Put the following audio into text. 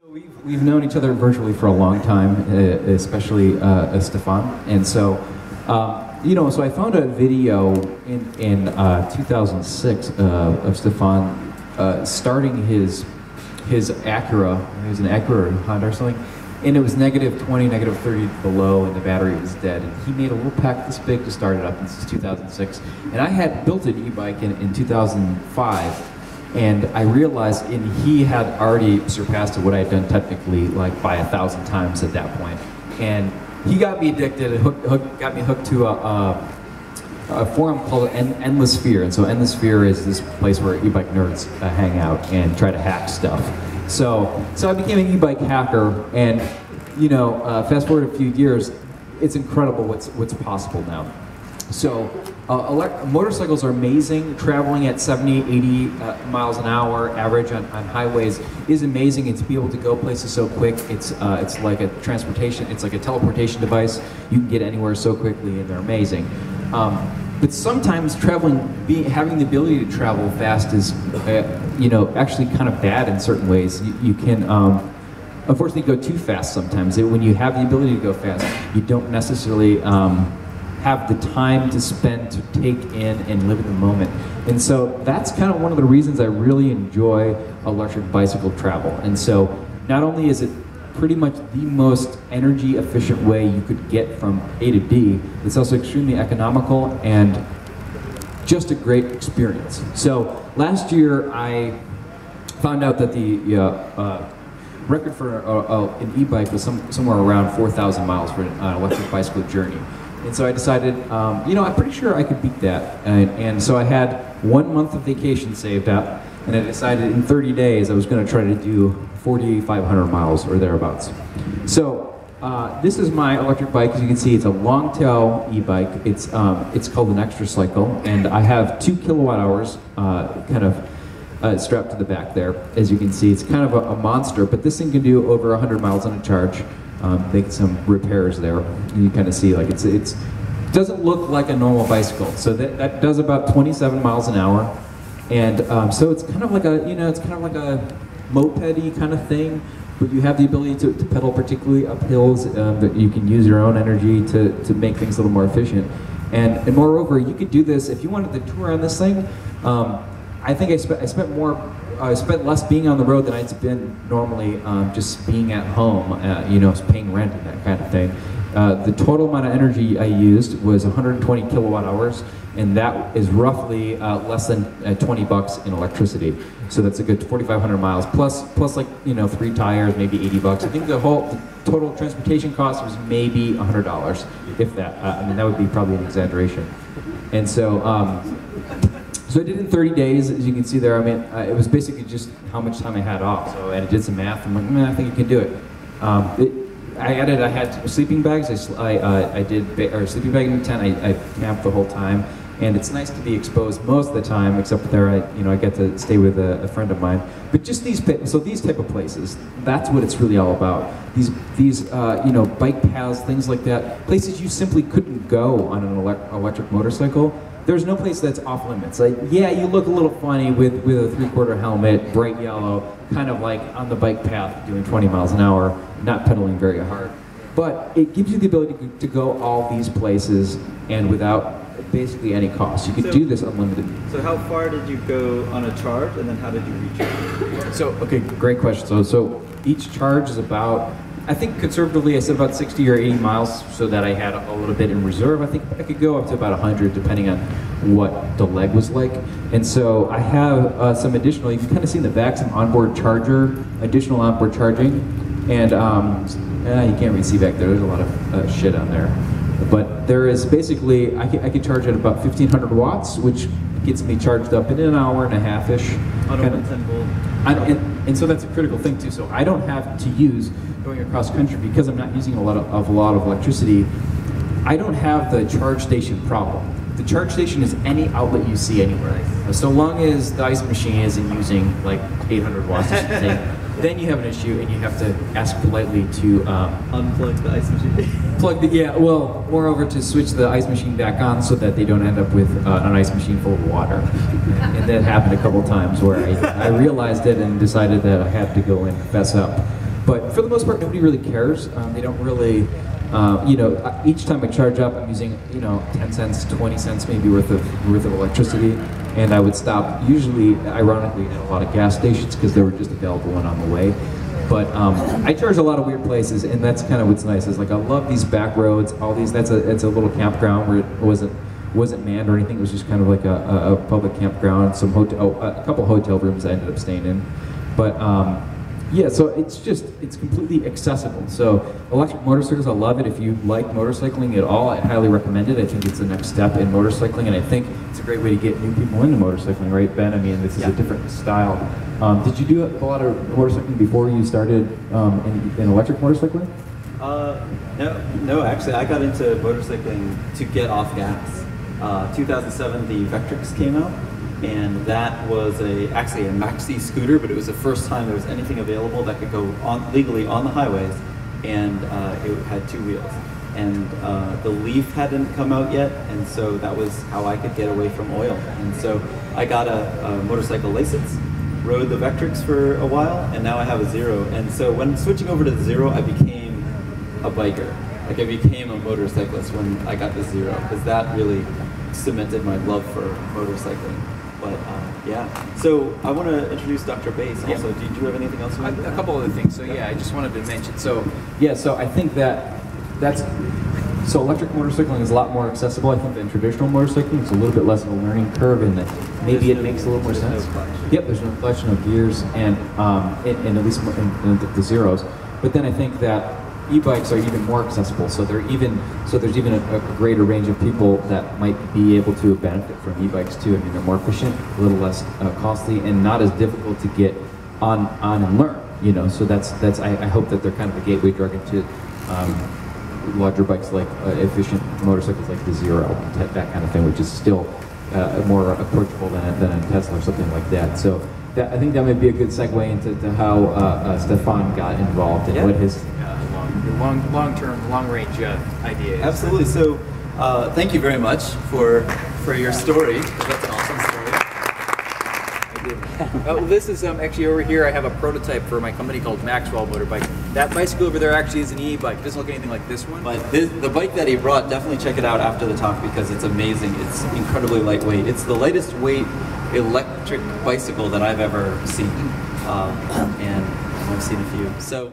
We've known each other virtually for a long time, especially Stefan. And so, so I found a video in 2006 of Stefan starting his Acura. It was an Acura or Honda or something. And it was -20, -30 below, and the battery was dead. And he made a little pack this big to start it up. This is 2006. And I had built an e-bike in 2005. And I realized, and he had already surpassed what I had done technically, like by 1,000 times at that point. And he got me addicted and got me hooked to a forum called Endless Sphere. And so Endless Sphere is this place where e-bike nerds hang out and try to hack stuff. So I became an e-bike hacker, and fast forward a few years, it's incredible what's possible now. So motorcycles are amazing. Traveling at 70, 80 miles an hour average on highways is amazing, and to be able to go places so quick, it's like a transportation, it's like a teleportation device. You can get anywhere so quickly, and they're amazing. But sometimes having the ability to travel fast is, actually kind of bad in certain ways. You can, unfortunately, go too fast sometimes. When you have the ability to go fast, you don't necessarily have the time to spend to take in and live in the moment. And so that's kind of one of the reasons I really enjoy electric bicycle travel. And so not only is it pretty much the most energy efficient way you could get from A to B, it's also extremely economical and just a great experience. So last year I found out that the record for an e-bike was somewhere around 4,000 miles for an electric bicycle journey. And so I decided, I'm pretty sure I could beat that. And so I had 1 month of vacation saved up, and I decided in 30 days I was going to try to do 4,500 miles or thereabouts. So this is my electric bike. As you can see, it's a long tail e-bike. It's called an extra cycle, and I have 2 kilowatt hours strapped to the back there. As you can see, it's kind of a monster, but this thing can do over 100 miles on a charge. Make some repairs there. You kind of see, like it doesn't look like a normal bicycle. So that does about 27 miles an hour, and so it's kind of like a moped-y kind of thing. But you have the ability to pedal particularly up hills. That you can use your own energy to make things a little more efficient. And moreover, you could do this if you wanted to tour on this thing. I think I spent less being on the road than I'd spend normally just being at home, paying rent and that kind of thing. The total amount of energy I used was 120 kilowatt hours, and that is roughly less than $20 in electricity. So that's a good 4,500 miles, plus 3 tires, maybe $80. I think the total transportation cost was maybe $100, if that. That would be probably an exaggeration. And so, so I did it in 30 days, as you can see there. It was basically just how much time I had off. So I did some math. I'm like, I think I can do it. I had sleeping bags. I did sleeping bag in the tent. I camped the whole time, and it's nice to be exposed most of the time. Except there, I get to stay with a friend of mine. But just these type of places, that's what it's really all about. These bike paths, things like that, places you simply couldn't go on an electric motorcycle. There's no place that's off limits. Like, yeah, you look a little funny with a 3/4 helmet, bright yellow, kind of like on the bike path doing 20 miles an hour, not pedaling very hard. But it gives you the ability to go all these places and without basically any cost. You could do this unlimited. So how far did you go on a charge, and then how did you reach it? So, okay, great question. So each charge is about, I think conservatively I said about 60 or 80 miles, so that I had a little bit in reserve. I think I could go up to about 100 depending on what the leg was like. And so I have some additional, you can kind of see in the back, some onboard charger, additional onboard charging. And you can't really see back there, there's a lot of shit on there. But there is basically, I can charge at about 1,500 watts, which gets me charged up in an hour and a half-ish. On a 10 volt. And so that's a critical thing too. So I don't have to use, going across country, because I'm not using a lot of electricity, I don't have the charge station problem. The charge station is any outlet you see anywhere. So long as the ice machine isn't using like 800 watts or something, then you have an issue, and you have to ask politely to Unplug the ice machine. plug the moreover to switch the ice machine back on so that they don't end up with an ice machine full of water. And that happened a couple times where I realized it and decided that I had to go and fess up. But for the most part, nobody really cares. They don't really. Each time I charge up, I'm using 10 cents, 20 cents maybe worth of electricity, and I would stop usually, ironically, at a lot of gas stations because they were just available when on the way. But I charge a lot of weird places, and that's kind of what's nice. Is like I love these back roads, all these. It's a little campground where it wasn't manned or anything. It was just kind of like a public campground. A couple hotel rooms I ended up staying in, but. Yeah, so it's completely accessible. So electric motorcycles, I love it. If you like motorcycling at all, I highly recommend it. I think it's the next step in motorcycling, and I think it's a great way to get new people into motorcycling, right, Ben? I mean, this is a different style. Did you do a lot of motorcycling before you started in electric motorcycling? No, actually, I got into motorcycling to get off gas. 2007, the Vectrix came out. And that was actually a maxi scooter, but it was the first time there was anything available that could go legally on the highways, and it had two wheels. And the Leaf hadn't come out yet, and so that was how I could get away from oil. And so I got a motorcycle license, rode the Vectrix for a while, and now I have a Zero. And so when switching over to the Zero, I became a biker. Like I became a motorcyclist when I got the Zero, because that really cemented my love for motorcycling. But yeah, so I want to introduce Dr. Bass also. Do you have anything else? A couple other things. So yeah, I just wanted to mention. So I think so electric motorcycling is a lot more accessible, I think, than traditional motorcycling. It's a little bit less of a learning curve, and maybe it makes a little more sense. Yep, there's no clutch, no gears, and at least in the Zeros. But then I think that e-bikes are even more accessible, so there's even a greater range of people that might be able to benefit from e-bikes too. I mean, they're more efficient, a little less costly, and not as difficult to get on and learn. So that's I hope that they're kind of a gateway drug into larger bikes, like efficient motorcycles like the Zero, that kind of thing, which is still more approachable than a Tesla or something like that. So I think that might be a good segue into how Stefan got involved and what his long-term, long-range idea is. Absolutely. So thank you very much for your story. That's an awesome story. Well, this is actually over here. I have a prototype for my company called Maxwell Motorbikes. That bicycle over there actually is an e-bike. It doesn't look anything like this one. But the bike that he brought, definitely check it out after the talk because it's amazing. It's incredibly lightweight. It's the lightest weight electric bicycle that I've ever seen, and I've seen a few. So.